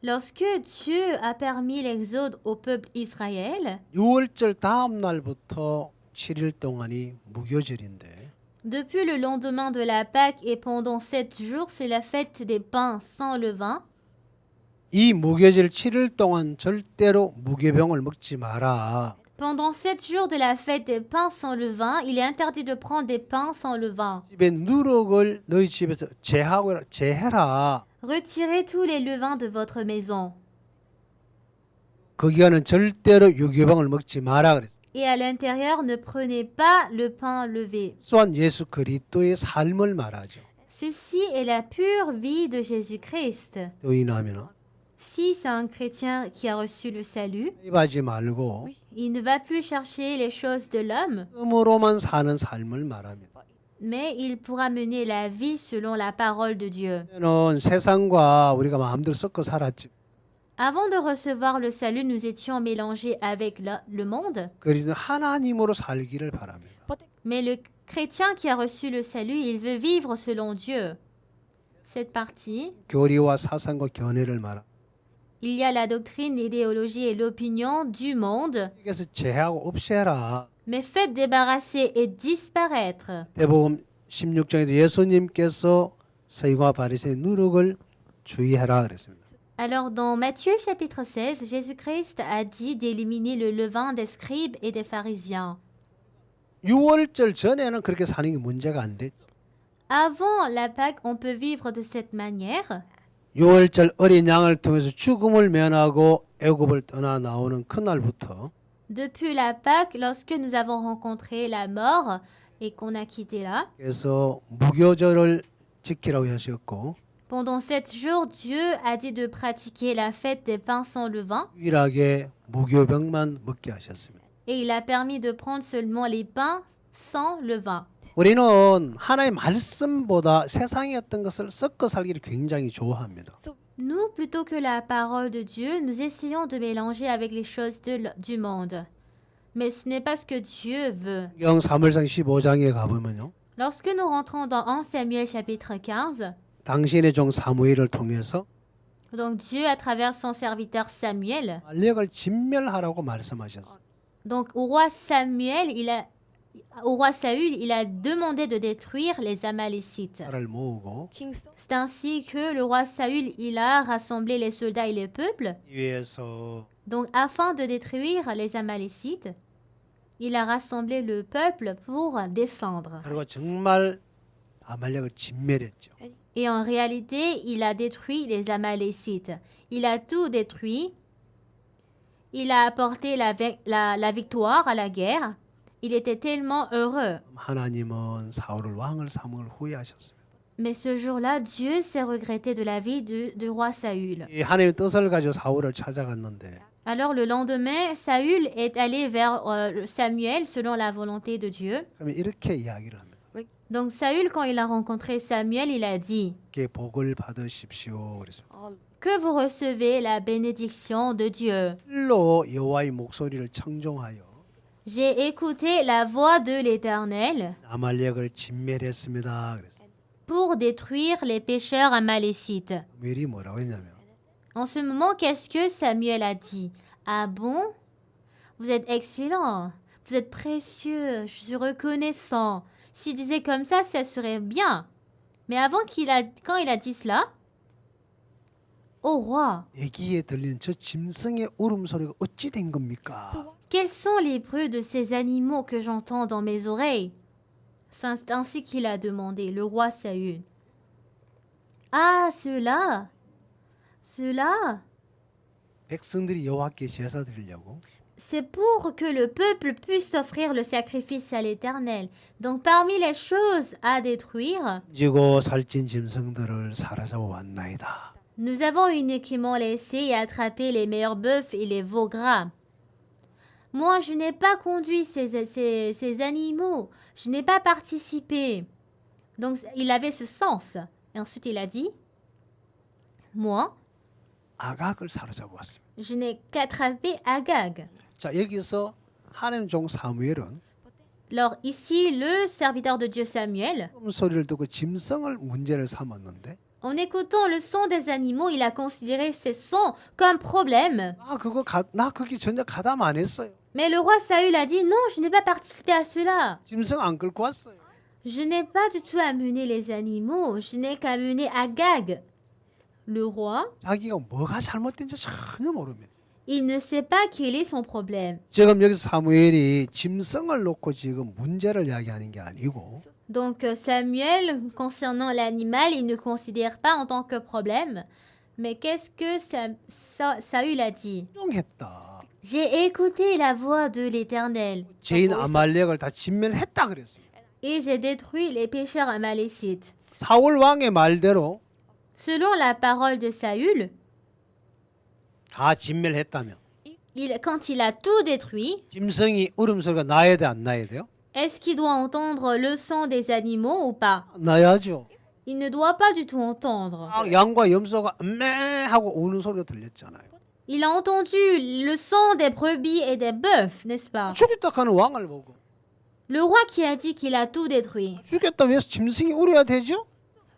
Lorsque Dieu a permis l'exode au peuple Israël, 6월절 다음 날부터 7일 동안이 무교절인데 depuis le lendemain de la Pâque et pendant 7 jours, c'est la fête des pains sans levain. 이 무교절 7일 동안 절대로 무교병을 먹지 마라. Pendant 7 jours de la fête des pains sans levain, il est interdit de prendre des pains sans levain. 집에 누룩을 너희 집에서 제해라. Retirez tous les levains de votre maison. 그 기간은 절대로 유교병을 먹지 마라 그랬어요. Et à l'intérieur, ne prenez pas le pain levé. 수한 예수 그리스도의 삶을 말하죠. Ceci est la pure vie de Jésus-Christ. 의인하면 Si c'est un chrétien qui a reçu le salut, 입하지 말고 il ne va plus chercher les choses de l'homme, 씀으로만 사는 삶을 말합니다. mais il pourra mener la vie selon la parole de Dieu. 는 세상과 우리가 마음대로 섞어 살았지. Avant de recevoir le salut, nous étions mélangés avec le monde, 그리스도 하나님으로 살기를 바랍니다. mais le chrétien qui a reçu le salut, il veut vivre selon Dieu. Cette partie, 교리와 사상과 견해를 말하. il y a la doctrine, l'idéologie et l'opinion du monde, 그래서 제하고 없애라. mais faites débarrasser et disparaître. 대복음 16장에도 예수님께서 서기관 바리새인 누룩을 주의해라 그랬습니다. Alors dans Matthieu chapitre 16, Jésus-Christ a dit d'éliminer le levain des scribes et des pharisiens. 6월절 전에는 그렇게 사는 게 문제가 안 됐죠. Avant la Pâque, on peut vivre de cette manière. 6월절 어린 양을 통해서 죽음을 면하고 애굽을 떠나 나오는 그날부터 Depuis la Pâque, lorsque nous avons rencontré la mort et qu'on a quitté là, 그래서 무교절을 지키라고 하셨고 pendant 7 jours, Dieu a dit de pratiquer la fête des pains sans levain 유일하게 무교병만 먹게 하셨습니다. et il a permis de prendre seulement les pains sans levain. 우리는 하나님의 말씀보다 세상의 어떤 것을 섞어 살기를 굉장히 좋아합니다. Nous, plutôt que la parole de Dieu, nous essayons de mélanger avec les choses du monde. Mais ce n'est pas ce que Dieu veut. 영 사무엘상 15장에 가보면요. Lorsque nous rentrons dans 1 Samuel chapitre 15, 당신의 종 사무엘을 통해서 donc Dieu, à travers son serviteur Samuel, 아말렉을 진멸하라고 말씀하셨어요. donc au roi Saül, il a demandé de détruire les Amalécites. 나라를 모으고 King Saul C'est ainsi que le roi Saül, il a rassemblé les soldats et les peuples. 위해서 Donc afin de détruire les Amalécites, il a rassemblé le peuple pour descendre. 그리고 정말 아말렉을 진멸했죠. Et en réalité, il a détruit les Amalécites. Il a tout détruit. Il a apporté la victoire à la guerre. Il était tellement heureux. 하나님은 사울을 왕을 삼은 걸 후회하셨습니다. Mais ce jour-là, Dieu s'est regretté de la vie du roi Saül. 이 하나님의 뜻을 가지고 사울을 찾아갔는데 Alors le lendemain, Saül est allé vers Samuel selon la volonté de Dieu. 그러면 이렇게 이야기를 합니다. Donc Saül, quand il a rencontré Samuel, il a dit 게 복을 받으십시오. 그랬습니다. all que vous recevez la bénédiction de Dieu. 일로 여호와의 목소리를 청종하여 J'ai écouté la voix de l'Éternel 아말렉을 진멸했습니다. 그랬습니다. pour détruire les pécheurs amalécites. 미리 뭐라고 했냐면 En ce moment, qu'est-ce que Samuel a dit? Ah bon? Vous êtes excellent, vous êtes précieux, je suis reconnaissant. S'il disait comme ça serait bien. Mais quand il a dit cela, Ô roi, 애기에 들리는 저 짐승의 울음소리가 어찌 된 겁니까? quels sont les bruits de ces animaux que j'entends dans mes oreilles? C'est ainsi qu'il a demandé, le roi Saül. Ah, cela, cela, 백성들이 여호와께 제사 드리려고 c'est pour que le peuple puisse offrir le sacrifice à l'Éternel. Donc parmi les choses à détruire, 지고 살찐 짐승들을 사로잡아 왔나이다. nous avons uniquement laissé et attrapé les meilleurs bœufs et les veaux gras. Moi, je n'ai pas conduit ces animaux. Je n'ai pas participé. Donc, il avait ce sens. Et ensuite, il a dit, moi, 아각을 사로잡아 왔습니다. je n'ai qu'attrapé Agag. 자, 여기서 하나님 종 사무엘은 Alors, ici, le serviteur de Dieu Samuel, 소리를 듣고 짐승을 문제를 삼았는데 en écoutant le son des animaux, il a considéré ces sons comme problème. 나 거기 전혀 가담 안 했어요. Mais le roi Saül a dit, non, je n'ai pas participé à cela. 짐승 안 끌고 왔어요. Je n'ai pas du tout amené les animaux, je n'ai qu'amené Agag. Le roi, 자기가 뭐가 잘못된지 전혀 모릅니다. il ne sait pas quel est son problème. 지금 여기서 사무엘이 짐승을 놓고 지금 문제를 이야기하는 게 아니고 Donc Samuel, concernant l'animal, il ne considère pas en tant que problème. Mais qu'est-ce que Saül a dit? 인정했다. J'ai écouté la voix de l'Éternel 죄인 아말렉을 다 진멸했다 그랬습니다. et j'ai détruit les pécheurs amalécites. 사울 왕의 말대로 Selon la parole de Saül, 다 진멸했다면 quand il a tout détruit, 짐승이 울음소리가 나야 돼 안 나야 돼요? est-ce qu'il doit entendre le son des animaux ou pas? 나야죠. Il ne doit pas du tout entendre. 양과 염소가 매 하고 우는 소리가 들렸잖아요. Il a entendu le son des brebis et des bœufs, n'est-ce pas? 죽였다 하는 왕을 보고 Le roi qui a dit qu'il a tout détruit. 죽였다 해서 짐승이 울어야 되죠?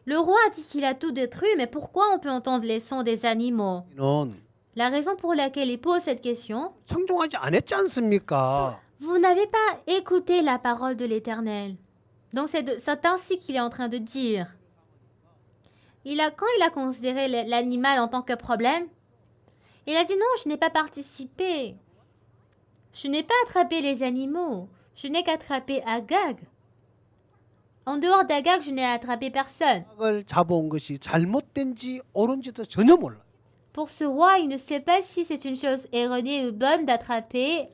Le roi a dit qu'il a tout détruit, mais pourquoi on peut entendre les sons des animaux? 는 La raison pour laquelle il pose cette question, 청종하지 않았지 않습니까? vous n'avez pas écouté la parole de l'Éternel. Donc c'est ainsi qu'il est en train de dire. Quand il a considéré l'animal en tant que problème, il a dit non, je n'ai pas participé. Je n'ai pas attrapé les animaux. Je n'ai qu'attrapé Agag. En dehors d'Agag, je n'ai attrapé personne. 을 잡아온 것이 잘못된지 옳은지도 전혀 몰라. Pour ce roi, il ne sait pas si c'est une chose erronée ou bonne d'attraper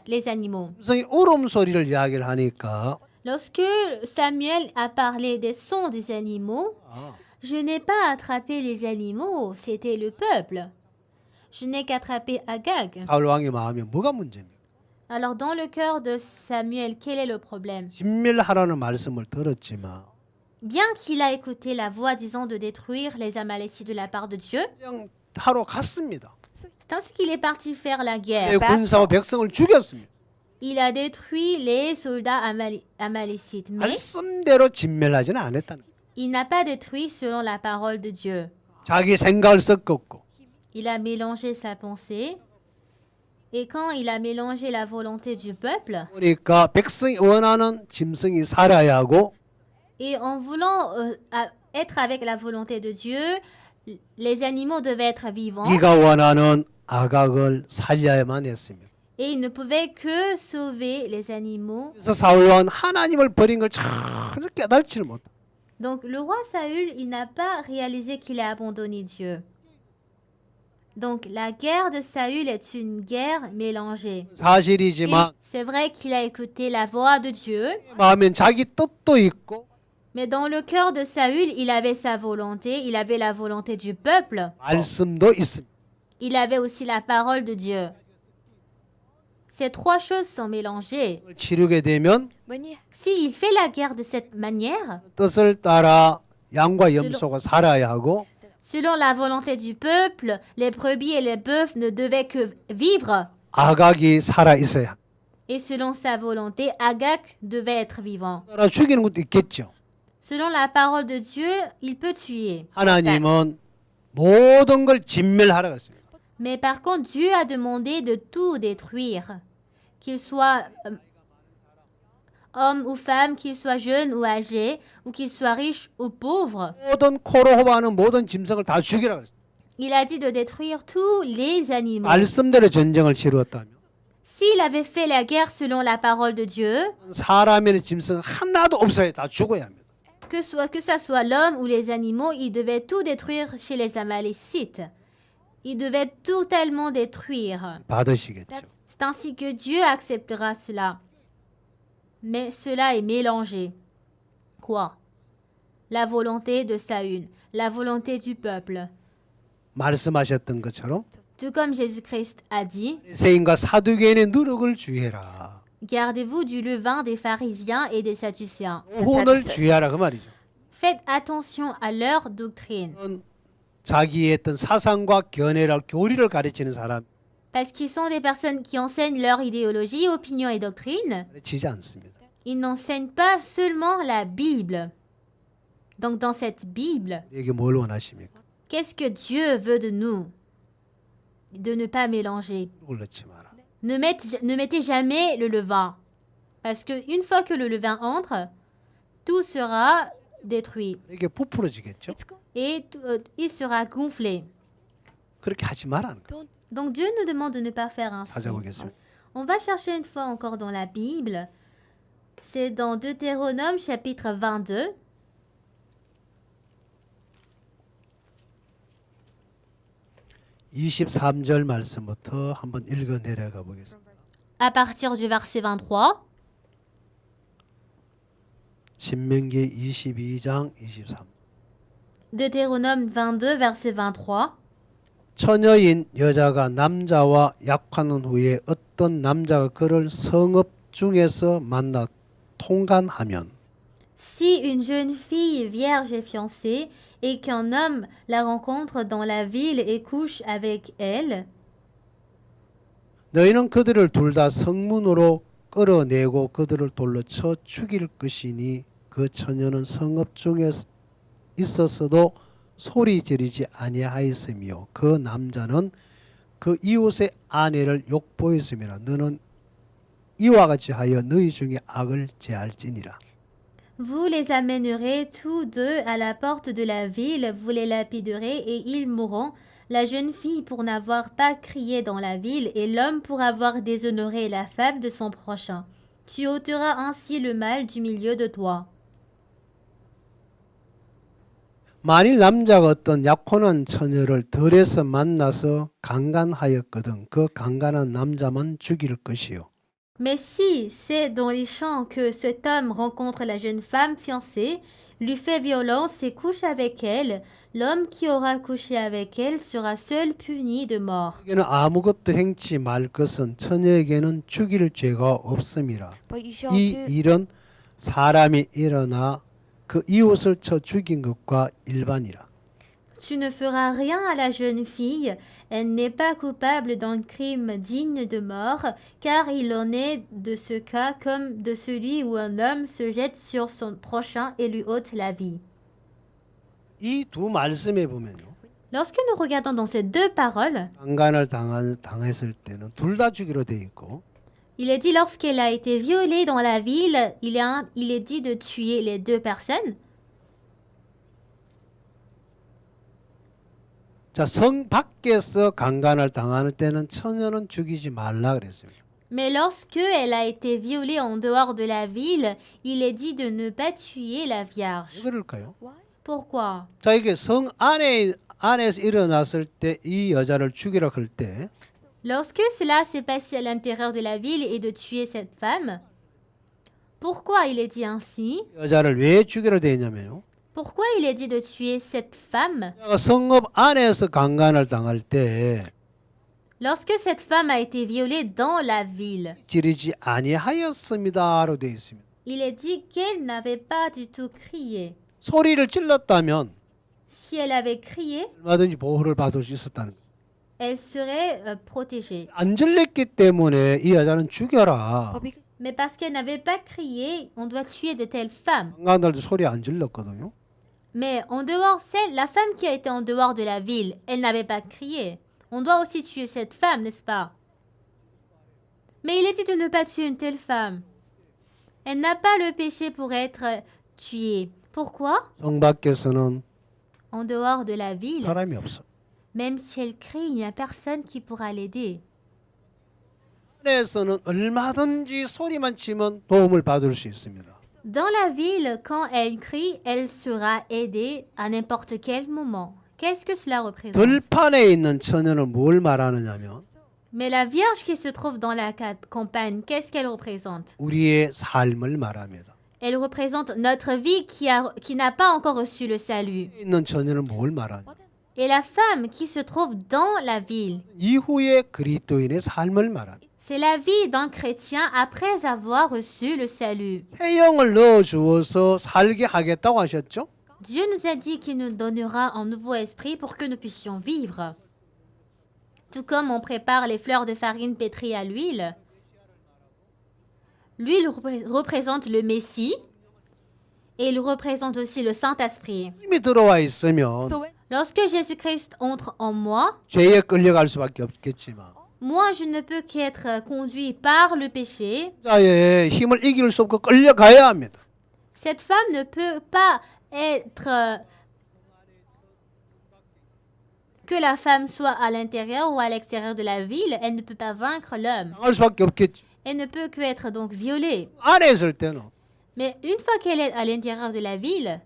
les animaux. 짐승이 울음소리를 이야기를 하니까 Lorsque Samuel a parlé des sons des animaux, je n'ai pas attrapé les animaux, c'était le peuple. Je n'ai qu'attrapé Agag. 사울 왕의 마음에 뭐가 문제입니까? Alors dans le cœur de Samuel, quel est le problème? 진멸하라는 말씀을 들었지만 Bien qu'il a écouté la voix disant de détruire les Amalécites de la part de Dieu, 그냥 하러 갔습니다. c'est ainsi qu'il est parti faire la 내 guerre. 군사와 백성을 죽였습니다. Il a détruit les soldats amalécites, mais 말씀대로 진멸하지는 않았다는 거예요. il n'a pas détruit selon la parole de Dieu. 자기 생각을 섞었고 Il a mélangé sa pensée. Et quand il a mélangé la volonté du peuple, 그러니까 백성이 원하는 짐승이 살아야 하고 et en voulant être avec la volonté de Dieu, les animaux devaient être vivants. 네가 원하는 아각을 살려야만 했습니다. Et il ne pouvait que sauver les animaux. 그래서 사울 왕은 하나님을 버린 걸 전혀 깨달지를 못해. Donc le roi Saül, il n'a pas réalisé qu'il a abandonné Dieu. Donc la guerre de Saül est une guerre mélangée. 사실이지만 C'est vrai qu'il a écouté la voix de Dieu, 마음엔 자기 뜻도 있고 mais dans le cœur de Saül, il avait sa volonté, il avait la volonté du peuple, 말씀도 있습니다. il avait aussi la parole de Dieu. Ces trois choses sont mélangées. 치르게 되면 S'il fait la guerre de cette manière, 뜻을 따라 양과 염소가 살아야 하고 selon la volonté du peuple, les brebis et les bœufs ne devaient que vivre. 아각이 살아 있어야. Et selon sa volonté, Agag devait être vivant. 따라 죽이는 것도 있겠죠. Selon la parole de Dieu, il peut tuer. 하나님은 모든 걸 진멸하라 그랬습니다. Mais par contre, Dieu a demandé de tout détruire. Qu'il soit homme ou femme, qu'il soit jeune ou âgé, ou qu'il soit riche ou pauvre. 모든 코로 호바하는 모든 짐승을 다 죽이라 그랬습니다. Il a dit de détruire tous les animaux. 말씀대로 전쟁을 치루었다면 S'il avait fait la guerre selon la parole de Dieu, 사람에는 짐승 하나도 없어야 다 죽어야 합니다. que ça soit l'homme ou les animaux, il devait tout détruire chez les Amalécites. Il devait totalement détruire. 받으시겠죠. That's C'est ainsi que Dieu acceptera cela. Mais cela est mélangé. Quoi? La volonté de Saül, la volonté du peuple. 말씀하셨던 것처럼 Tout comme Jésus-Christ a dit, 세인과 사두개인의 누룩을 주의해라. gardez-vous du levain des pharisiens et des sadducéens. 혼을 주의하라 그 말이죠. Faites attention à leur doctrine, 자기의 어떤 사상과 견해를 교리를 가르치는 사람 parce qu'ils sont des personnes qui enseignent leur idéologie, opinion et doctrine. 가르치지 않습니다. Ils n'enseignent pas seulement la Bible. Donc dans cette Bible, 우리에게 뭘 원하십니까? qu'est-ce que Dieu veut de nous? De ne pas mélanger. 누룩을 넣지 마라. Ne mettez jamais le levain. Parce qu'une fois que le levain entre, tout sera détruit. 이게 부풀어지겠죠. it's go. Et il sera gonflé. 그렇게 하지 말라는 거. Don't Donc Dieu nous demande de ne pas faire ainsi. 찾아보겠습니다. On va chercher une fois encore dans la Bible. C'est dans Deutéronome chapitre 22. (23절) 말씀부터 한번 읽어 내려가 보겠습니다. À partir du verset 23. 신명기 22장 23. Deutéronome 22, verset 23. 처녀인 여자가 남자와 약혼한 후에 어떤 남자가 그를 성읍 중에서 만나 통간하면 Si une jeune fille vierge est fiancée et qu'un homme la rencontre dans la ville et couche avec elle, 너희는 그들을 둘 다 성문으로 끌어내고 그들을 돌로 쳐 죽일 것이니 그 처녀는 성읍 중에 있었어도 소리 지르지 아니하였으며 그 남자는 그 이웃의 아내를 욕보였음이라 너는 이와 같이 하여 너희 중에 악을 제할지니라. vous les amènerez tous deux à la porte de la ville, vous les lapiderez et ils mourront, la jeune fille pour n'avoir pas crié dans la ville et l'homme pour avoir déshonoré la femme de son prochain. Tu ôteras ainsi le mal du milieu de toi. 만일 남자가 어떤 약혼한 처녀를 들에서 만나서 강간하였거든 그 강간한 남자만 죽일 것이요. Mais si c'est dans les champs que cet homme rencontre la jeune femme fiancée, lui fait violence et couche avec elle, l'homme qui aura couché avec elle sera seul puni de mort. 에게는 아무것도 행치 말 것은 처녀에게는 죽일 죄가 없음이라. But you shall 이 do 일은 사람이 일어나 그 이웃을 쳐 죽인 것과 일반이라. Tu ne feras rien à la jeune fille, elle n'est pas coupable d'un crime digne de mort, car il en est de ce cas comme de celui où un homme se jette sur son prochain et lui ôte la vie. 이 두 말씀에 보면요. Lorsque nous regardons dans ces deux paroles, 강간을 당했을 때는 둘 다 죽이로 돼 있고 il est dit lorsqu'elle a été violée dans la ville, il est dit de tuer les deux personnes. 자, 성 밖에서 강간을 당하는 때는 처녀는 죽이지 말라 그랬습니다. Mais lorsque elle a été violée en dehors de la ville, il est dit de ne pas tuer la 왜 vierge. 그럴까요? why? Pourquoi? 자, 이게 성 안에서 일어났을 때 이 여자를 죽이라 할 때 Lorsque cela s'est passé à l'intérieur de la ville et de tuer cette femme, pourquoi il est dit ainsi? 여자를 왜 죽이라 돼 있냐면요. Pourquoi il est dit de tuer cette femme? 성읍 안에서 강간을 당할 때 Lorsque cette femme a été violée dans la ville, 지르지 아니하였습니다로 돼 있습니다. il est dit qu'elle n'avait pas du tout crié. 소리를 질렀다면 Si elle avait crié, 얼마든지 보호를 받을 수 있었다는 거예요. elle serait protégée. 안 질렀기 때문에 이 여자는 죽여라. But because Mais parce qu'elle n'avait pas crié, on doit tuer de telles femmes. 강간들도 소리 안 질렀거든요. Mais en dehors, la femme qui a été en dehors de la ville, elle n'avait pas crié. On doit aussi tuer cette femme, n'est-ce pas? Mais il est dit de ne pas tuer une telle femme. Elle n'a pas le péché pour être tuée. Pourquoi? 성 밖에서는 En dehors de la ville, 사람이 없어. Même si elle crie, il n'y a personne qui pourra l'aider. 안에서는 얼마든지 소리만 치면 도움을 받을 수 있습니다. Dans la ville, quand elle crie, elle sera aidée à n'importe quel moment. Qu'est-ce que cela représente? 들판에 있는 처녀는 뭘 말하느냐면 Mais la Vierge qui se trouve dans la campagne, qu'est-ce qu'elle représente? 우리의 삶을 말합니다. Elle représente notre vie qui n'a pas encore reçu le salut. 있는 처녀는 뭘 말하냐? Et la femme qui se trouve dans la ville, 이후에 그리스도인의 삶을 말합니다. c'est la vie d'un chrétien après avoir reçu le salut. 새 영을 넣어 주어서 살게 하겠다고 하셨죠? Dieu nous a dit qu'il nous donnera un nouveau esprit pour que nous puissions vivre. Tout comme on prépare les fleurs de farine pétries à l'huile. L'huile représente le Messie et il représente aussi le Saint-Esprit. 힘이 들어와 있으면 So when Lorsque Jésus-Christ entre en moi, 죄에 끌려갈 수밖에 없겠지만 moi je ne peux qu'être conduit par le péché. 자의 힘을 이길 수 없고 끌려가야 합니다. Cette femme ne peut pas être que la femme soit à l'intérieur ou à l'extérieur de la ville, elle ne peut pas vaincre l'homme. 당할 수밖에 없겠죠. Elle ne peut que être donc violée. 안에 있을 때는 Mais une fois qu'elle est à l'intérieur de la ville,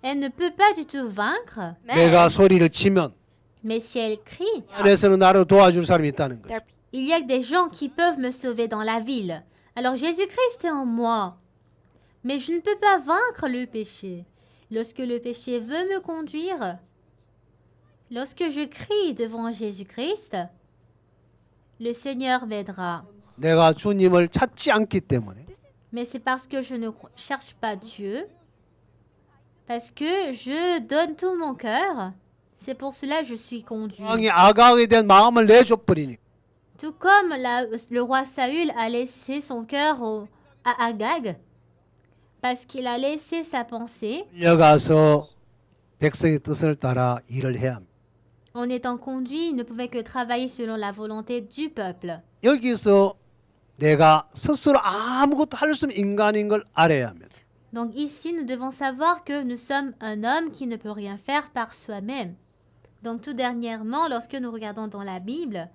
elle ne peut pas du tout vaincre. 내가 소리를 치면 Mais si elle crie, 안에서는 나를 도와줄 사람이 있다는 거예요. there il y a des gens qui peuvent me sauver dans la ville. Alors Jésus-Christ est en moi. Mais je ne peux pas vaincre le péché. Lorsque le péché veut me conduire, lorsque je crie devant Jésus-Christ, le Seigneur m'aidera. 내가 주님을 찾지 않기 때문에 Mais c'est parce que je ne cherche pas Dieu, parce que je donne tout mon cœur. C'est pour cela que je suis conduit. 왕이 아가에 대한 마음을 내줘 버리니 Tout comme le roi Saül a laissé son cœur à Agag, parce qu'il a laissé sa pensée, 끌려가서 백성의 뜻을 따라 일을 해야 합니다. en étant conduit, il ne pouvait que travailler selon la volonté du peuple. 여기서 내가 스스로 아무것도 할 수 없는 인간인 걸 알아야 합니다. Donc ici, nous devons savoir que nous sommes un homme qui ne peut rien faire par soi-même. Donc tout dernièrement, lorsque nous regardons dans la Bible,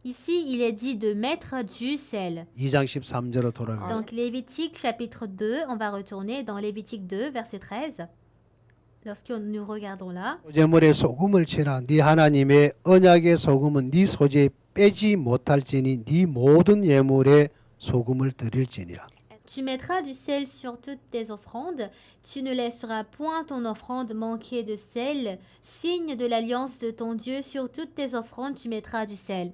ici, il est dit de mettre du sel. 2장 13절로 돌아가겠습니다. Donc Lévitique chapitre 2, on va retourner dans Lévitique 2, verset 13. Lorsque nous regardons là, 소재물에 소금을 치라. 네 하나님의 언약의 소금은 네 소재에 빼지 못할지니 네 모든 예물에 소금을 드릴지니라. tu mettras du sel sur toutes tes offrandes, tu ne laisseras point ton offrande manquer de sel, signe de l'alliance de ton Dieu, sur toutes tes offrandes tu mettras du sel.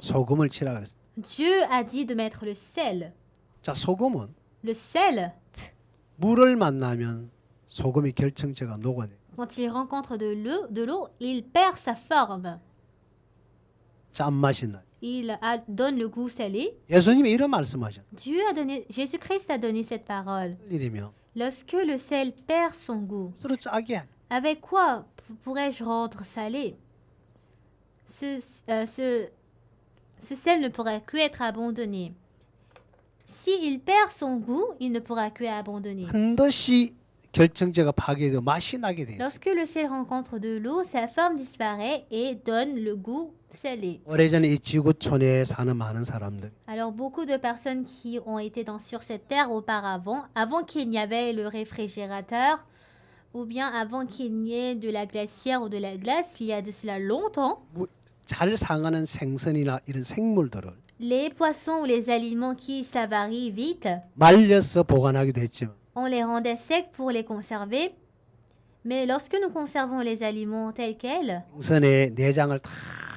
소금을 치라 그랬어요. Dieu a dit de mettre le sel. 자, 소금은 Le sel, 물을 만나면 소금이 결정체가 녹아내. quand il rencontre de l'eau, il perd sa forme. 짠맛이 나. Donne le goût salé. 예수님이 이런 말씀하셨어요. Jésus-Christ a donné cette parole. 일이면 Lorsque le sel perd son goût, 스스로 짜게 하니. avec quoi pourrais-je rendre salé? Ce sel ne pourra que être abandonné. S'il perd son goût, il ne pourra que abandonner. 반드시 결정체가 파괴되고 맛이 나게 돼 있어요. Lorsque le sel rencontre de l'eau, sa forme disparaît et donne le goût salé. 오래전에 이 지구촌에 사는 많은 사람들 Alors beaucoup de personnes qui ont été sur cette terre auparavant, avant qu'il n'y avait le réfrigérateur, ou bien avant qu'il n'y ait de la glacière ou de la glace, il y a de cela longtemps, 잘 상하는 생선이나 이런 생물들을 les poissons ou les aliments qui s'avarient vite, 말려서 보관하기도 했지만 on les rendait secs pour les conserver. Mais lorsque nous conservons les aliments tels quels, 생선의 내장을 다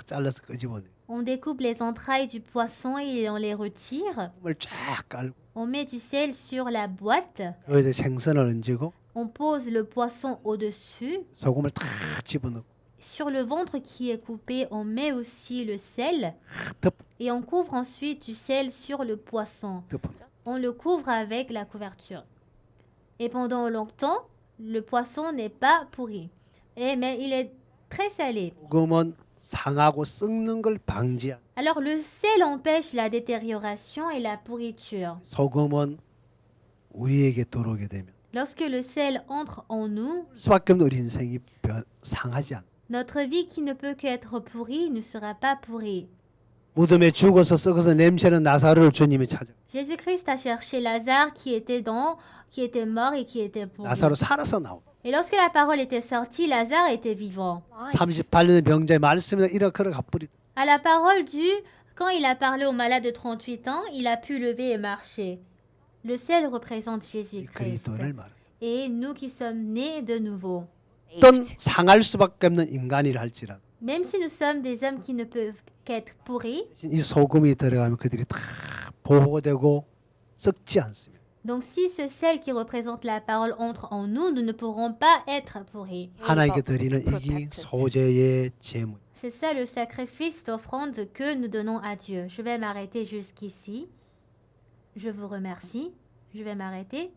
잘라서 끄집어내 on découpe les entrailles du poisson et on les retire. 물 쫙 깔고 On met du sel sur la boîte. 거기에 생선을 얹고 On pose le poisson au-dessus. 소금을 다 집어넣고 Sur le ventre qui est coupé, on met aussi le sel. 덮, Et on couvre ensuite du sel sur le poisson. 덮어. On le couvre avec la couverture. Et pendant longtemps, le poisson n'est pas pourri. Mais il est très salé. 소금은 상하고 썩는 걸 방지한 Alors le sel empêche la détérioration et la pourriture. 소금은 우리에게 들어오게 되면 Lorsque le sel entre en nous, 수밖에 없는 우리 인생이 상하지 않. notre vie qui ne peut qu'être pourrie ne sera pas pourrie. 무덤에 죽어서 썩어서 냄새는 나사로를 주님이 찾아. Jésus-Christ a cherché Lazare qui était mort et qui était pourri. 나사로 살아서 나오. Et lorsque la parole était sortie, Lazare était vivant. 38년의 병자의 말씀에 이렇게 가버리. À la parole quand il a parlé au malade de 38 ans, il a pu lever et marcher. Le sel représente Jésus-Christ. 그리스도를 말. Et nous qui sommes nés de nouveau. 어떤 상할 수밖에 없는 인간이라 할지라도 Même si nous sommes des hommes qui ne peuvent qu'être pourris, 이 소금이 들어가면 그들이 다 보호되고 썩지 않습니다. donc si ce sel qui représente la parole entre en nous, nous ne pourrons pas être pourris. 하나님께 드리는 이기 소재의 제물. C'est ça le sacrifice d'offrande que nous donnons à Dieu. Je vais m'arrêter jusqu'ici. Je vous remercie. Je vais m'arrêter.